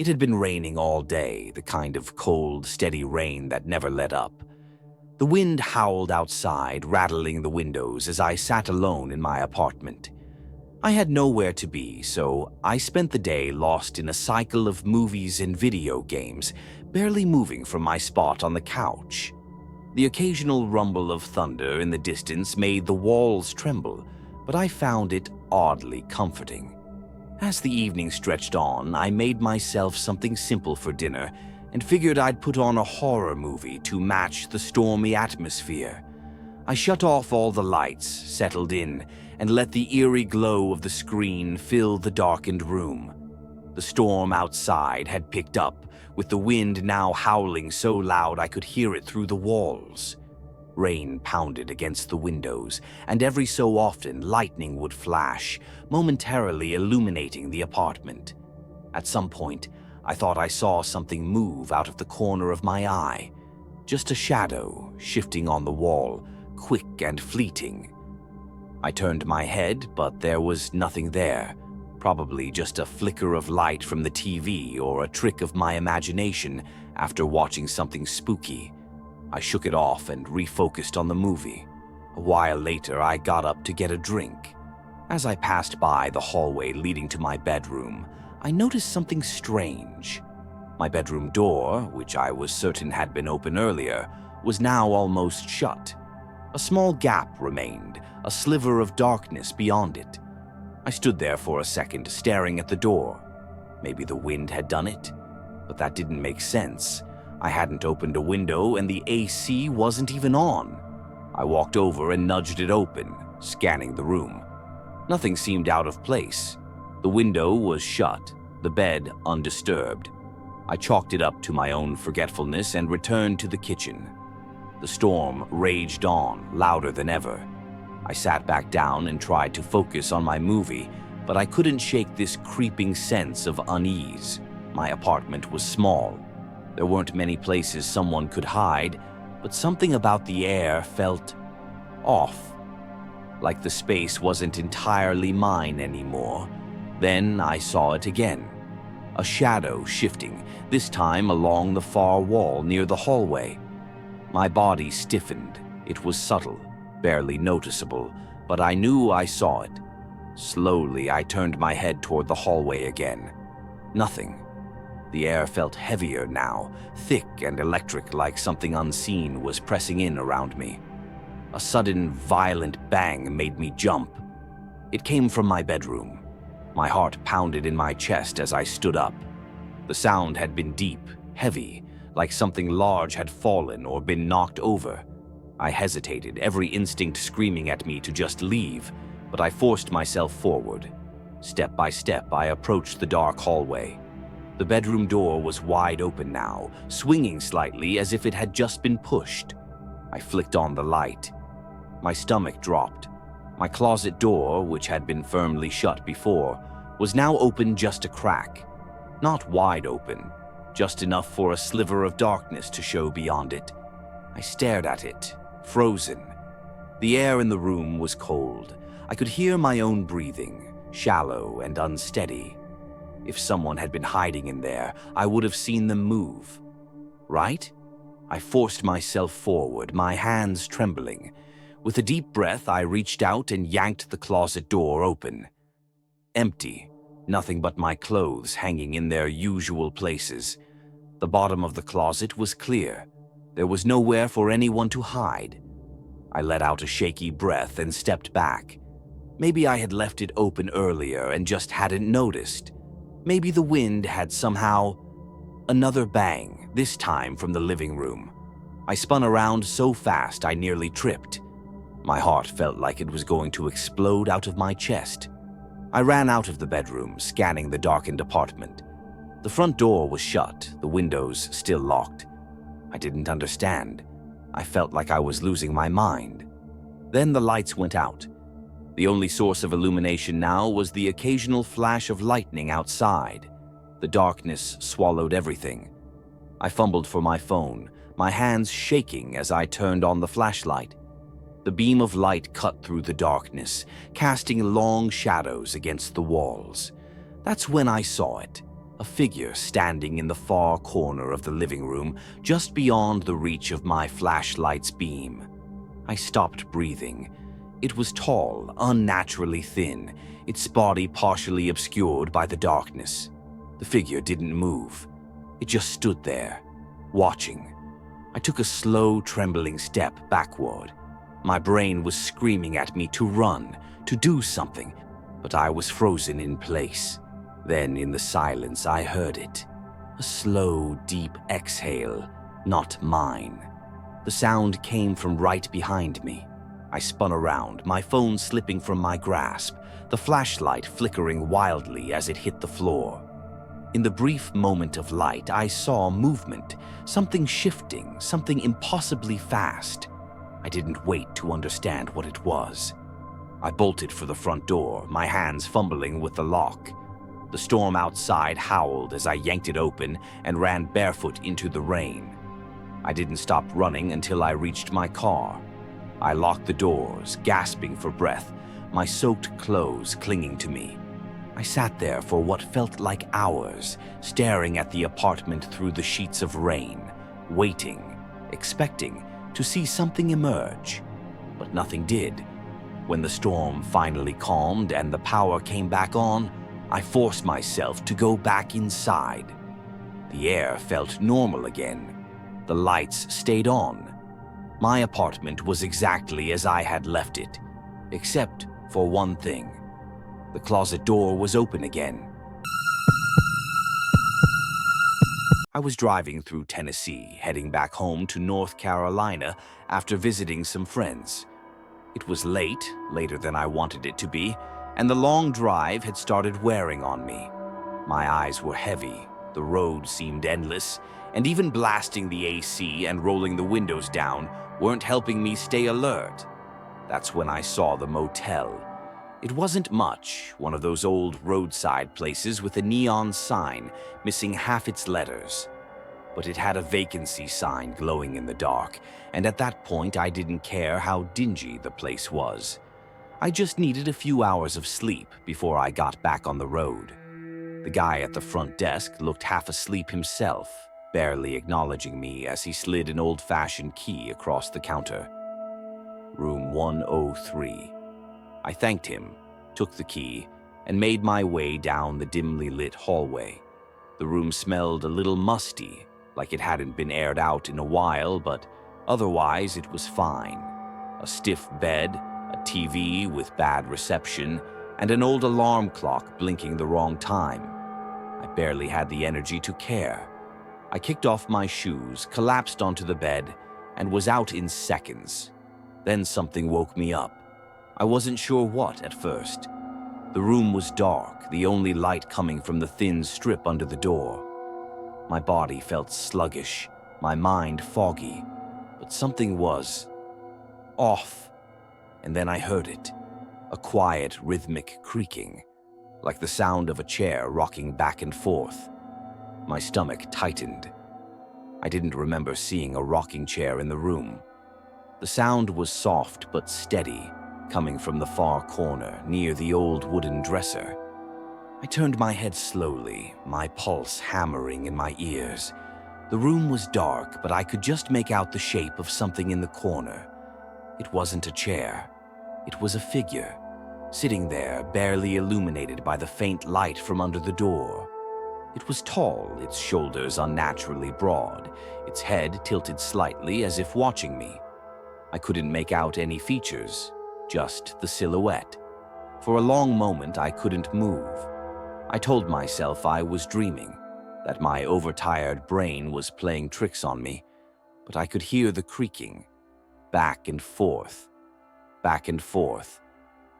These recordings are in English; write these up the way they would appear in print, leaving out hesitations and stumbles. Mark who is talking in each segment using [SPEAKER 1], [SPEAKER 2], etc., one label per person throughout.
[SPEAKER 1] had been raining all day, the kind of cold, steady rain that never let up. The wind howled outside, rattling the windows as I sat alone in my apartment. I had nowhere to be, so I spent the day lost in a cycle of movies and video games, barely moving from my spot on the couch. The occasional rumble of thunder in the distance made the walls tremble, but I found it oddly comforting. As the evening stretched on, I made myself something simple for dinner and figured I'd put on a horror movie to match the stormy atmosphere. I shut off all the lights, settled in, and let the eerie glow of the screen fill the darkened room. The storm outside had picked up, with the wind now howling so loud I could hear it through the walls. Rain pounded against the windows, and every so often lightning would flash, momentarily illuminating the apartment. At some point, I thought I saw something move out of the corner of my eye. Just a shadow shifting on the wall, quick and fleeting. I turned my head, but there was nothing there. Probably just a flicker of light from the TV or a trick of my imagination after watching something spooky. I shook it off and refocused on the movie. A while later, I got up to get a drink. As I passed by the hallway leading to my bedroom, I noticed something strange. My bedroom door, which I was certain had been open earlier, was now almost shut. A small gap remained, a sliver of darkness beyond it. I stood there for a second, staring at the door. Maybe the wind had done it, but that didn't make sense. I hadn't opened a window and the AC wasn't even on. I walked over and nudged it open, scanning the room. Nothing seemed out of place. The window was shut, the bed undisturbed. I chalked it up to my own forgetfulness and returned to the kitchen. The storm raged on, louder than ever. I sat back down and tried to focus on my movie, but I couldn't shake this creeping sense of unease. My apartment was small. There weren't many places someone could hide, but something about the air felt off. Like the space wasn't entirely mine anymore. Then I saw it again. A shadow shifting, this time along the far wall near the hallway. My body stiffened. It was subtle, barely noticeable, but I knew I saw it. Slowly, I turned my head toward the hallway again. Nothing. The air felt heavier now, thick and electric, like something unseen was pressing in around me. A sudden, violent bang made me jump. It came from my bedroom. My heart pounded in my chest as I stood up. The sound had been deep, heavy, like something large had fallen or been knocked over. I hesitated, every instinct screaming at me to just leave, but I forced myself forward. Step by step, I approached the dark hallway. The bedroom door was wide open now, swinging slightly as if it had just been pushed. I flicked on the light. My stomach dropped. My closet door, which had been firmly shut before, was now open just a crack. Not wide open, just enough for a sliver of darkness to show beyond it. I stared at it, frozen. The air in the room was cold. I could hear my own breathing, shallow and unsteady. If someone had been hiding in there, I would have seen them move. Right? I forced myself forward, my hands trembling. With a deep breath, I reached out and yanked the closet door open. Empty, nothing but my clothes hanging in their usual places. The bottom of the closet was clear. There was nowhere for anyone to hide. I let out a shaky breath and stepped back. Maybe I had left it open earlier and just hadn't noticed. Maybe the wind had somehow... Another bang, this time from the living room. I spun around so fast I nearly tripped. My heart felt like it was going to explode out of my chest. I ran out of the bedroom, scanning the darkened apartment. The front door was shut, the windows still locked. I didn't understand. I felt like I was losing my mind. Then the lights went out. The only source of illumination now was the occasional flash of lightning outside. The darkness swallowed everything. I fumbled for my phone, my hands shaking as I turned on the flashlight. The beam of light cut through the darkness, casting long shadows against the walls. That's when I saw it. A figure standing in the far corner of the living room, just beyond the reach of my flashlight's beam. I stopped breathing. It was tall, unnaturally thin, its body partially obscured by the darkness. The figure didn't move. It just stood there, watching. I took a slow, trembling step backward. My brain was screaming at me to run, to do something, but I was frozen in place. Then, in the silence, I heard it. A slow, deep exhale, not mine. The sound came from right behind me. I spun around, my phone slipping from my grasp, the flashlight flickering wildly as it hit the floor. In the brief moment of light, I saw movement, something shifting, something impossibly fast. I didn't wait to understand what it was. I bolted for the front door, my hands fumbling with the lock. The storm outside howled as I yanked it open and ran barefoot into the rain. I didn't stop running until I reached my car. I locked the doors, gasping for breath, my soaked clothes clinging to me. I sat there for what felt like hours, staring at the apartment through the sheets of rain, waiting, expecting to see something emerge. But nothing did. When the storm finally calmed and the power came back on, I forced myself to go back inside. The air felt normal again. The lights stayed on. My apartment was exactly as I had left it, except for one thing. The closet door was open again. I was driving through Tennessee, heading back home to North Carolina after visiting some friends. It was late, later than I wanted it to be, and the long drive had started wearing on me. My eyes were heavy, the road seemed endless, and even blasting the AC and rolling the windows down weren't helping me stay alert. That's when I saw the motel. It wasn't much, one of those old roadside places with a neon sign missing half its letters. But it had a vacancy sign glowing in the dark, and at that point I didn't care how dingy the place was. I just needed a few hours of sleep before I got back on the road. The guy at the front desk looked half asleep himself, barely acknowledging me as he slid an old-fashioned key across the counter. Room 103. I thanked him, took the key, and made my way down the dimly lit hallway. The room smelled a little musty, like it hadn't been aired out in a while, but otherwise it was fine. A stiff bed, a TV with bad reception, and an old alarm clock blinking the wrong time. I barely had the energy to care. I kicked off my shoes, collapsed onto the bed, and was out in seconds. Then something woke me up. I wasn't sure what at first. The room was dark, the only light coming from the thin strip under the door. My body felt sluggish, my mind foggy, but something was off. And then I heard it, a quiet, rhythmic creaking, like the sound of a chair rocking back and forth. My stomach tightened. I didn't remember seeing a rocking chair in the room. The sound was soft but steady, coming from the far corner near the old wooden dresser. I turned my head slowly, my pulse hammering in my ears. The room was dark, but I could just make out the shape of something in the corner. It wasn't a chair. It was a figure, sitting there, barely illuminated by the faint light from under the door. It was tall, its shoulders unnaturally broad, its head tilted slightly as if watching me. I couldn't make out any features, just the silhouette. For a long moment, I couldn't move. I told myself I was dreaming, that my overtired brain was playing tricks on me, but I could hear the creaking, back and forth, back and forth.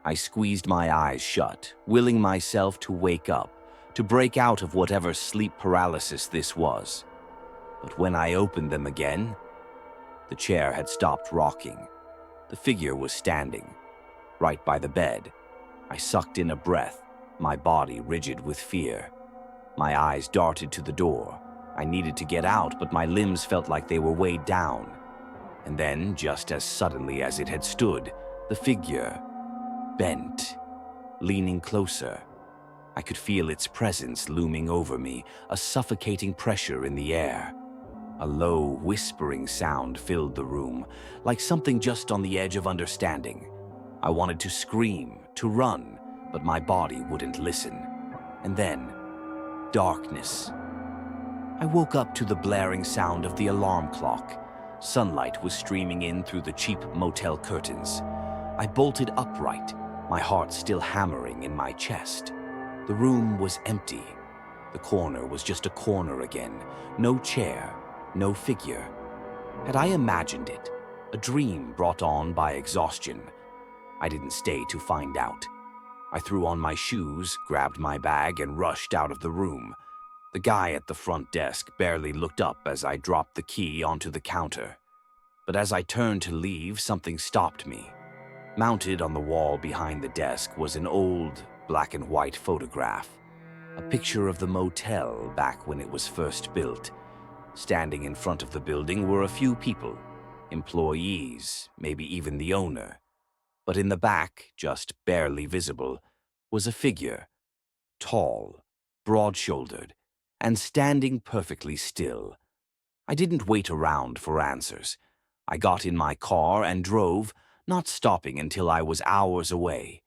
[SPEAKER 1] I squeezed my eyes shut, willing myself to wake up, to break out of whatever sleep paralysis this was. But when I opened them again, the chair had stopped rocking. The figure was standing, right by the bed. I sucked in a breath, my body rigid with fear. My eyes darted to the door. I needed to get out, but my limbs felt like they were weighed down. And then, just as suddenly as it had stood, the figure bent, leaning closer. I could feel its presence looming over me, a suffocating pressure in the air. A low, whispering sound filled the room, like something just on the edge of understanding. I wanted to scream, to run, but my body wouldn't listen. And then, darkness. I woke up to the blaring sound of the alarm clock. Sunlight was streaming in through the cheap motel curtains. I bolted upright, my heart still hammering in my chest. The room was empty. The corner was just a corner again. No chair, no figure. Had I imagined it? A dream brought on by exhaustion? I didn't stay to find out. I threw on my shoes, grabbed my bag, and rushed out of the room. The guy at the front desk barely looked up as I dropped the key onto the counter. But as I turned to leave, something stopped me. Mounted on the wall behind the desk was an old, black and white photograph. A picture of the motel back when it was first built. Standing in front of the building were a few people, employees, maybe even the owner. But in the back, just barely visible, was a figure, tall, broad-shouldered, and standing perfectly still. I didn't wait around for answers. I got in my car and drove, not stopping until I was hours away.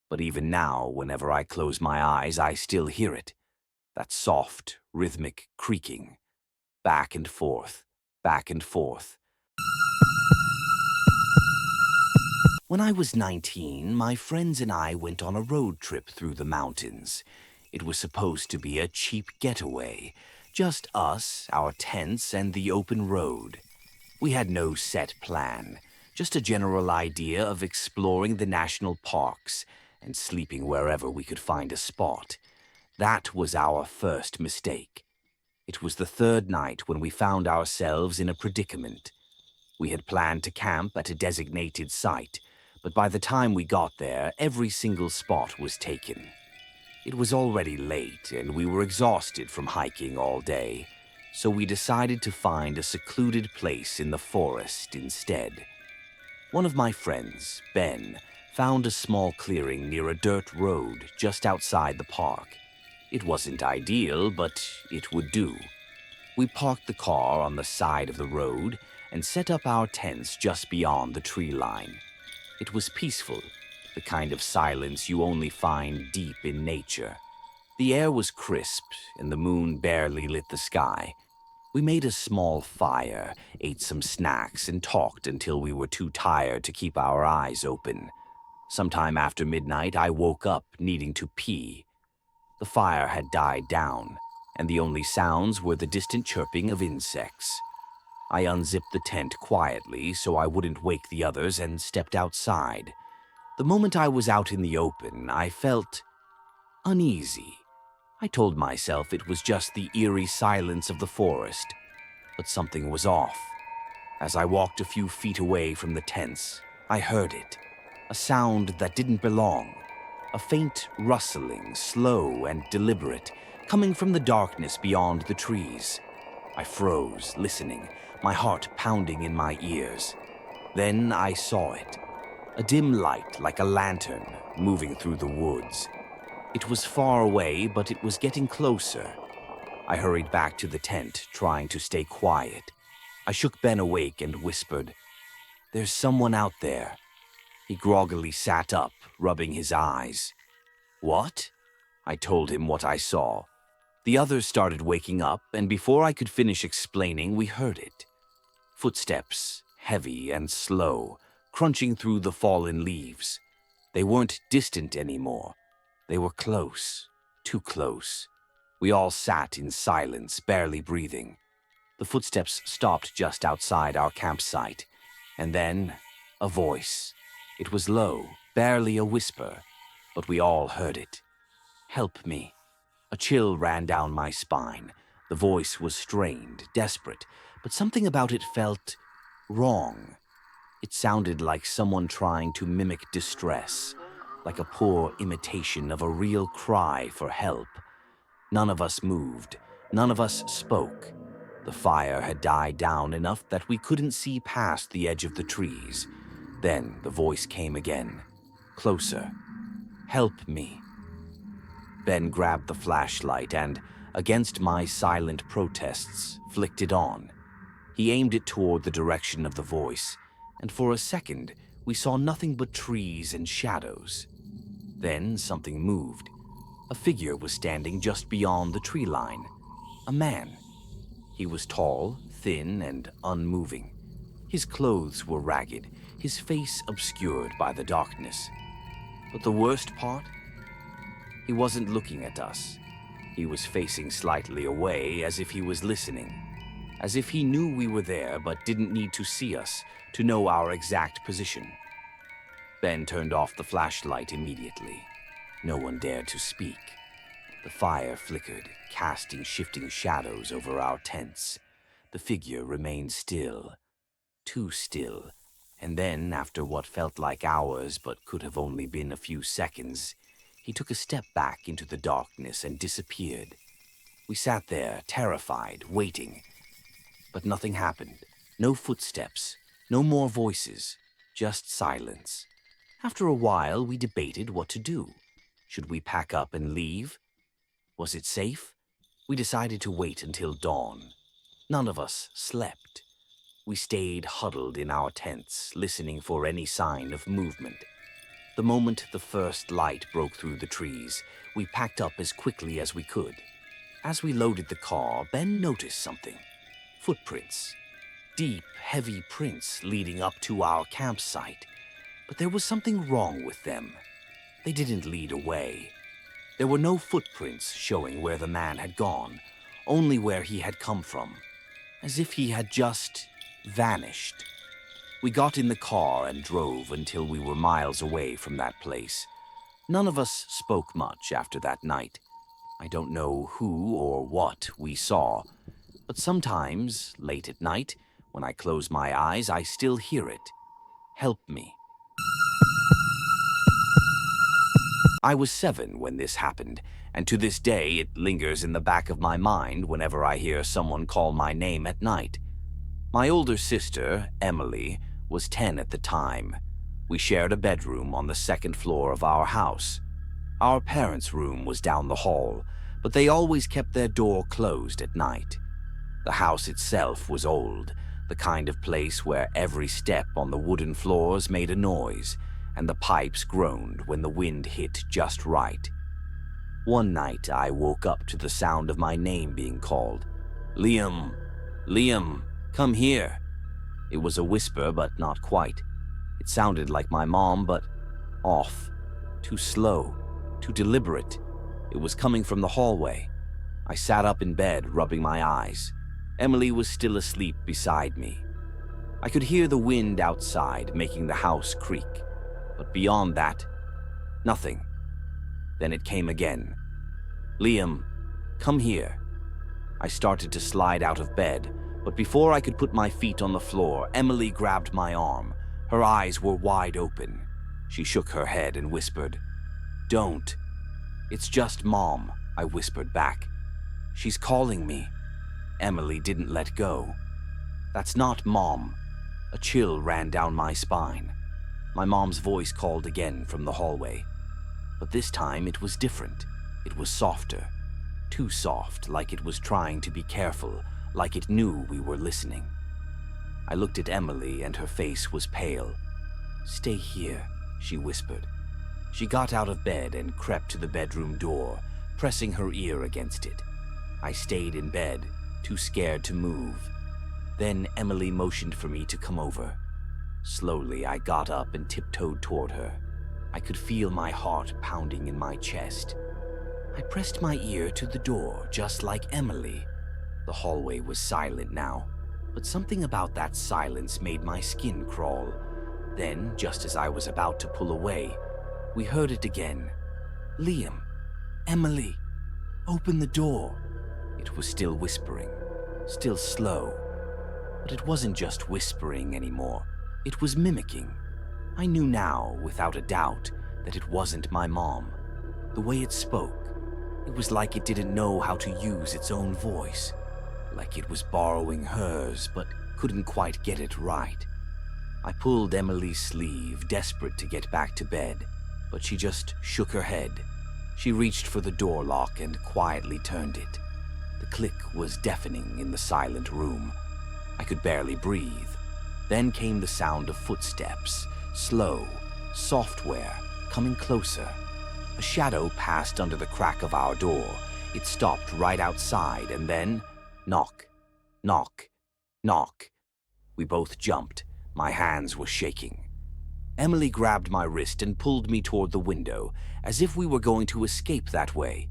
[SPEAKER 1] But even now, whenever I close my eyes, I still hear it. That soft, rhythmic creaking. Back and forth, back and forth. When I was 19, my friends and I went on a road trip through the mountains. It was supposed to be a cheap getaway. Just us, our tents, and the open road. We had no set plan, just a general idea of exploring the national parks and sleeping wherever we could find a spot. That was our first mistake. It was the third night when we found ourselves in a predicament. We had planned to camp at a designated site, but by the time we got there, every single spot was taken. It was already late, and we were exhausted from hiking all day, so we decided to find a secluded place in the forest instead. One of my friends, Ben, found a small clearing near a dirt road just outside the park. It wasn't ideal, but it would do. We parked the car on the side of the road and set up our tents just beyond the tree line. It was peaceful, the kind of silence you only find deep in nature. The air was crisp, and the moon barely lit the sky. We made a small fire, ate some snacks, and talked until we were too tired to keep our eyes open. Sometime after midnight, I woke up needing to pee. The fire had died down, and the only sounds were the distant chirping of insects. I unzipped the tent quietly so I wouldn't wake the others and stepped outside. The moment I was out in the open, I felt uneasy. I told myself it was just the eerie silence of the forest, but something was off. As I walked a few feet away from the tents, I heard it, a sound that didn't belong, a faint rustling, slow and deliberate, coming from the darkness beyond the trees. I froze, listening, my heart pounding in my ears. Then I saw it, a dim light like a lantern moving through the woods. It was far away, but it was getting closer. I hurried back to the tent, trying to stay quiet. I shook Ben awake and whispered, "There's someone out there." He groggily sat up, rubbing his eyes. "What?" I told him what I saw. The others started waking up, and before I could finish explaining, we heard it. Footsteps, heavy and slow, crunching through the fallen leaves. They weren't distant anymore. They were close, too close. We all sat in silence, barely breathing. The footsteps stopped just outside our campsite, and then a voice. It was low, barely a whisper, but we all heard it. "Help me." A chill ran down my spine. The voice was strained, desperate, but something about it felt wrong. It sounded like someone trying to mimic distress, like a poor imitation of a real cry for help. None of us moved. None of us spoke. The fire had died down enough that we couldn't see past the edge of the trees. Then the voice came again, closer. "Help me." Ben grabbed the flashlight and, against my silent protests, flicked it on. He aimed it toward the direction of the voice, and for a second we saw nothing but trees and shadows. Then something moved. A figure was standing just beyond the tree line. A man. He was tall, thin, and unmoving. His clothes were ragged, his face obscured by the darkness. But the worst part? He wasn't looking at us. He was facing slightly away, as if he was listening. As if he knew we were there but didn't need to see us to know our exact position. Ben turned off the flashlight immediately. No one dared to speak. The fire flickered, casting shifting shadows over our tents. The figure remained still. Too still. And then, after what felt like hours but could have only been a few seconds, he took a step back into the darkness and disappeared. We sat there, terrified, waiting. But nothing happened. No footsteps, no more voices, just silence. After a while, we debated what to do. Should we pack up and leave? Was it safe? We decided to wait until dawn. None of us slept. We stayed huddled in our tents, listening for any sign of movement. The moment the first light broke through the trees, we packed up as quickly as we could. As we loaded the car, Ben noticed something. Footprints. Deep, heavy prints leading up to our campsite. But there was something wrong with them. They didn't lead away. There were no footprints showing where the man had gone, only where he had come from. As if he had just vanished. We got in the car and drove until we were miles away from that place. None of us spoke much after that night. I don't know who or what we saw, but sometimes, late at night, when I close my eyes, I still hear it. Help me. I was 7 when this happened, and to this day it lingers in the back of my mind whenever I hear someone call my name at night. My older sister, Emily, was 10 at the time. We shared a bedroom on the second floor of our house. Our parents' room was down the hall, but they always kept their door closed at night. The house itself was old, the kind of place where every step on the wooden floors made a noise, and the pipes groaned when the wind hit just right. One night I woke up to the sound of my name being called. "Liam! Liam! Come here!" It was a whisper, but not quite. It sounded like my mom, but off. Too slow. Too deliberate. It was coming from the hallway. I sat up in bed, rubbing my eyes. Emily was still asleep beside me. I could hear the wind outside making the house creak. But beyond that, nothing. Then it came again. "Liam, come here." I started to slide out of bed, but before I could put my feet on the floor, Emily grabbed my arm. Her eyes were wide open. She shook her head and whispered, "Don't." "It's just Mom," I whispered back. "She's calling me." Emily didn't let go. "That's not Mom." A chill ran down my spine. My mom's voice called again from the hallway. But this time it was different. It was softer. Too soft, like it was trying to be careful, like it knew we were listening. I looked at Emily and her face was pale. "Stay here," she whispered. She got out of bed and crept to the bedroom door, pressing her ear against it. I stayed in bed, too scared to move. Then Emily motioned for me to come over. Slowly, I got up and tiptoed toward her. I could feel my heart pounding in my chest. I pressed my ear to the door, just like Emily. The hallway was silent now, but something about that silence made my skin crawl. Then, just as I was about to pull away, we heard it again. "Liam, Emily, open the door." It was still whispering, still slow. But it wasn't just whispering anymore. It was mimicking. I knew now, without a doubt, that it wasn't my mom. The way it spoke, it was like it didn't know how to use its own voice. Like it was borrowing hers, but couldn't quite get it right. I pulled Emily's sleeve, desperate to get back to bed, but she just shook her head. She reached for the door lock and quietly turned it. The click was deafening in the silent room. I could barely breathe. Then came the sound of footsteps, slow, software, coming closer. A shadow passed under the crack of our door. It stopped right outside, and then knock, knock, knock. We both jumped. My hands were shaking. Emily grabbed my wrist and pulled me toward the window, as if we were going to escape that way.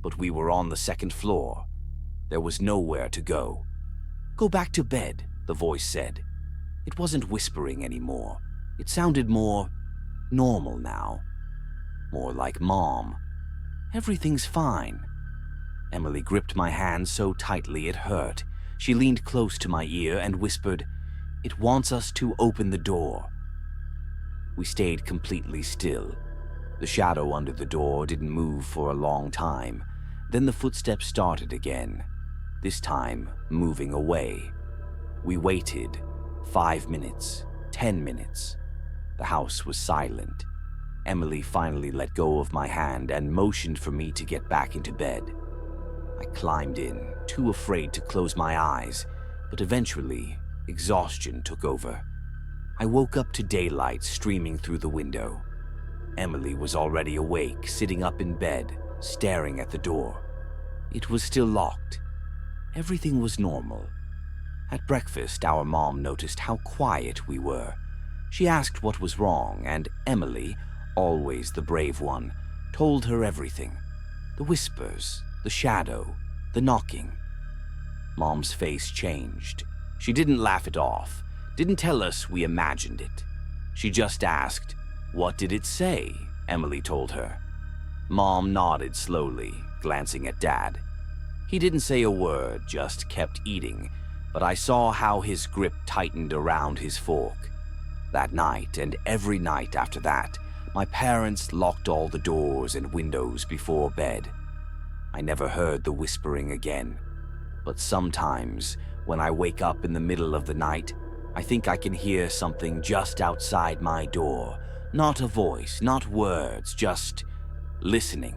[SPEAKER 1] But we were on the second floor. There was nowhere to go. "Go back to bed," the voice said. It wasn't whispering anymore. It sounded more normal now. More like Mom. "Everything's fine." Emily gripped my hand so tightly it hurt. She leaned close to my ear and whispered, "It wants us to open the door." We stayed completely still. The shadow under the door didn't move for a long time. Then the footsteps started again, this time moving away. We waited. 5 minutes, 10 minutes. The house was silent. Emily finally let go of my hand and motioned for me to get back into bed. I climbed in, too afraid to close my eyes, but eventually, exhaustion took over. I woke up to daylight streaming through the window. Emily was already awake, sitting up in bed, staring at the door. It was still locked. Everything was normal. At breakfast, our mom noticed how quiet we were. She asked what was wrong, and Emily, always the brave one, told her everything. The whispers, the shadow, the knocking. Mom's face changed. She didn't laugh it off, didn't tell us we imagined it. She just asked, "What did it say?" Emily told her. Mom nodded slowly, glancing at Dad. He didn't say a word, just kept eating, but I saw how his grip tightened around his fork. That night, and every night after that, my parents locked all the doors and windows before bed. I never heard the whispering again, but sometimes, when I wake up in the middle of the night, I think I can hear something just outside my door. Not a voice, not words, just listening.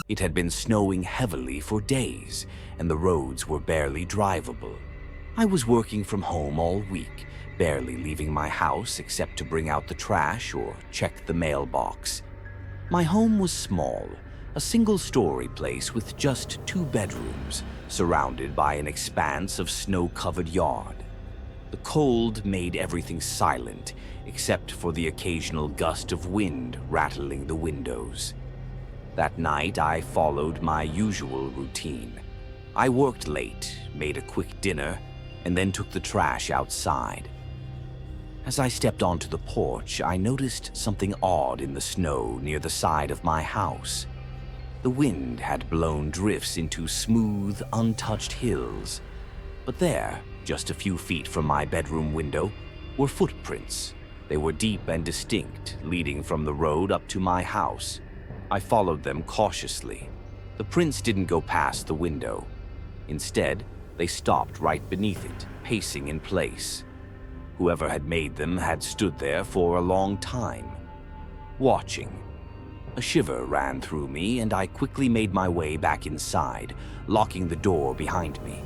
[SPEAKER 1] It had been snowing heavily for days, and the roads were barely drivable. I was working from home all week, barely leaving my house except to bring out the trash or check the mailbox. My home was small, a single-story place with just 2 bedrooms, surrounded by an expanse of snow-covered yard. The cold made everything silent, except for the occasional gust of wind rattling the windows. That night, I followed my usual routine. I worked late, made a quick dinner, and then took the trash outside. As I stepped onto the porch, I noticed something odd in the snow near the side of my house. The wind had blown drifts into smooth, untouched hills. But there, just a few feet from my bedroom window, were footprints. They were deep and distinct, leading from the road up to my house. I followed them cautiously. The prints didn't go past the window. Instead, they stopped right beneath it, pacing in place. Whoever had made them had stood there for a long time, watching. A shiver ran through me, and I quickly made my way back inside, locking the door behind me.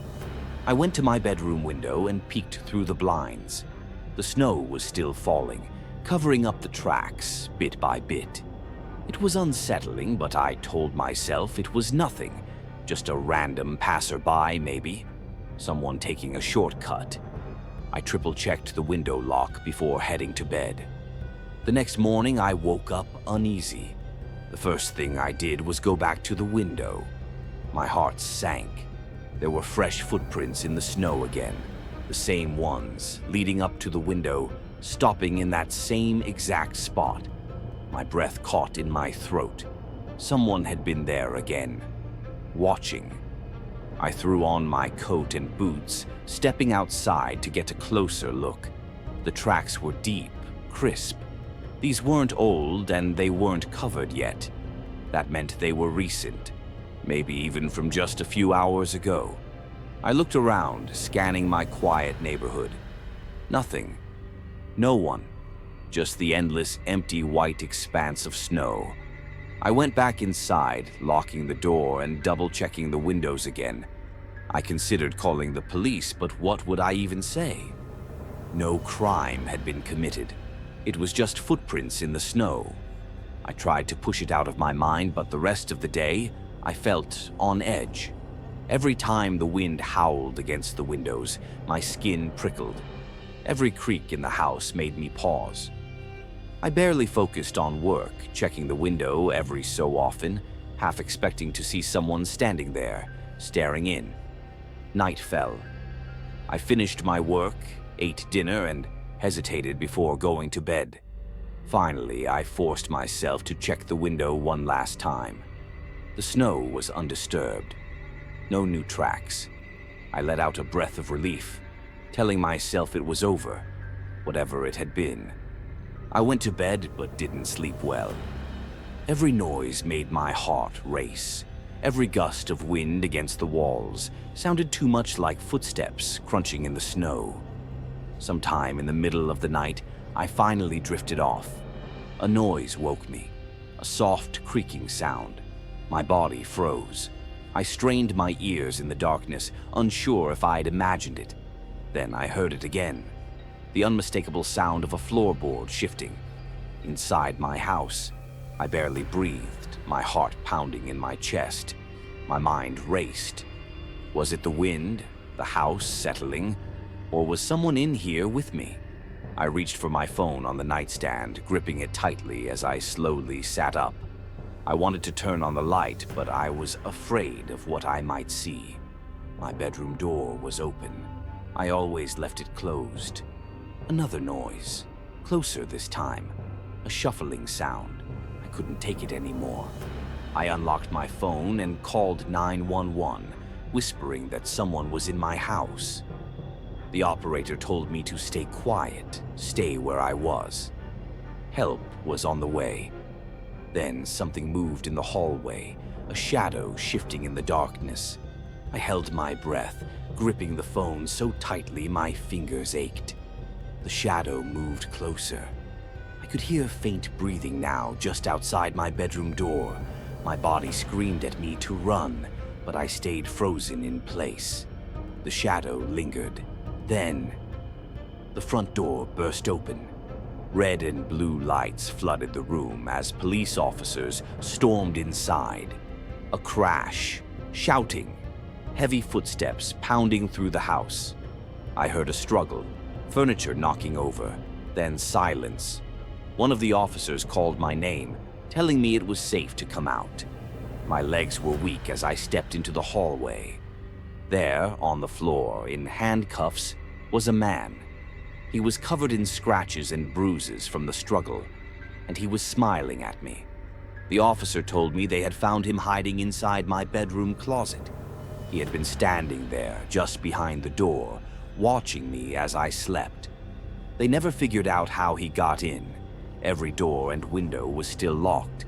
[SPEAKER 1] I went to my bedroom window and peeked through the blinds. The snow was still falling, covering up the tracks bit by bit. It was unsettling, but I told myself it was nothing. Just a random passerby, maybe. Someone taking a shortcut. I triple-checked the window lock before heading to bed. The next morning, I woke up uneasy. The first thing I did was go back to the window. My heart sank. There were fresh footprints in the snow again, the same ones, leading up to the window, stopping in that same exact spot. My breath caught in my throat. Someone had been there again, watching. I threw on my coat and boots, stepping outside to get a closer look. The tracks were deep, crisp. These weren't old, and they weren't covered yet. That meant they were recent, maybe even from just a few hours ago. I looked around, scanning my quiet neighborhood. Nothing. No one. just the endless, empty white expanse of snow. I went back inside, locking the door and double-checking the windows again. I considered calling the police, but what would I even say? No crime had been committed. It was just footprints in the snow. I tried to push it out of my mind, but the rest of the day, I felt on edge. Every time the wind howled against the windows, my skin prickled. Every creak in the house made me pause. I barely focused on work, checking the window every so often, half expecting to see someone standing there, staring in. Night fell. I finished my work, ate dinner, and hesitated before going to bed. Finally, I forced myself to check the window one last time. The snow was undisturbed. No new tracks. I let out a breath of relief, telling myself it was over, whatever it had been. I went to bed but didn't sleep well. Every noise made my heart race. Every gust of wind against the walls sounded too much like footsteps crunching in the snow. Sometime in the middle of the night, I finally drifted off. A noise woke me, a soft creaking sound. My body froze. I strained my ears in the darkness, unsure if I'd imagined it. Then I heard it again, the unmistakable sound of a floorboard shifting. Inside my house, I barely breathed, my heart pounding in my chest. My mind raced. Was it the wind, the house settling, or was someone in here with me? I reached for my phone on the nightstand, gripping it tightly as I slowly sat up. I wanted to turn on the light, but I was afraid of what I might see. My bedroom door was open. I always left it closed. Another noise, closer this time, a shuffling sound. I couldn't take it anymore. I unlocked my phone and called 911, whispering that someone was in my house. The operator told me to stay quiet, stay where I was. Help was on the way. Then something moved in the hallway, a shadow shifting in the darkness. I held my breath, gripping the phone so tightly my fingers ached. The shadow moved closer. I could hear faint breathing now just outside my bedroom door. My body screamed at me to run, but I stayed frozen in place. The shadow lingered. Then, the front door burst open. Red and blue lights flooded the room as police officers stormed inside. A crash, shouting, heavy footsteps pounding through the house. I heard a struggle, furniture knocking over, then silence. One of the officers called my name, telling me it was safe to come out. My legs were weak as I stepped into the hallway. There, on the floor, in handcuffs, was a man. He was covered in scratches and bruises from the struggle, and he was smiling at me. The officer told me they had found him hiding inside my bedroom closet. He had been standing there, just behind the door, watching me as I slept. They never figured out how he got in. Every door and window was still locked.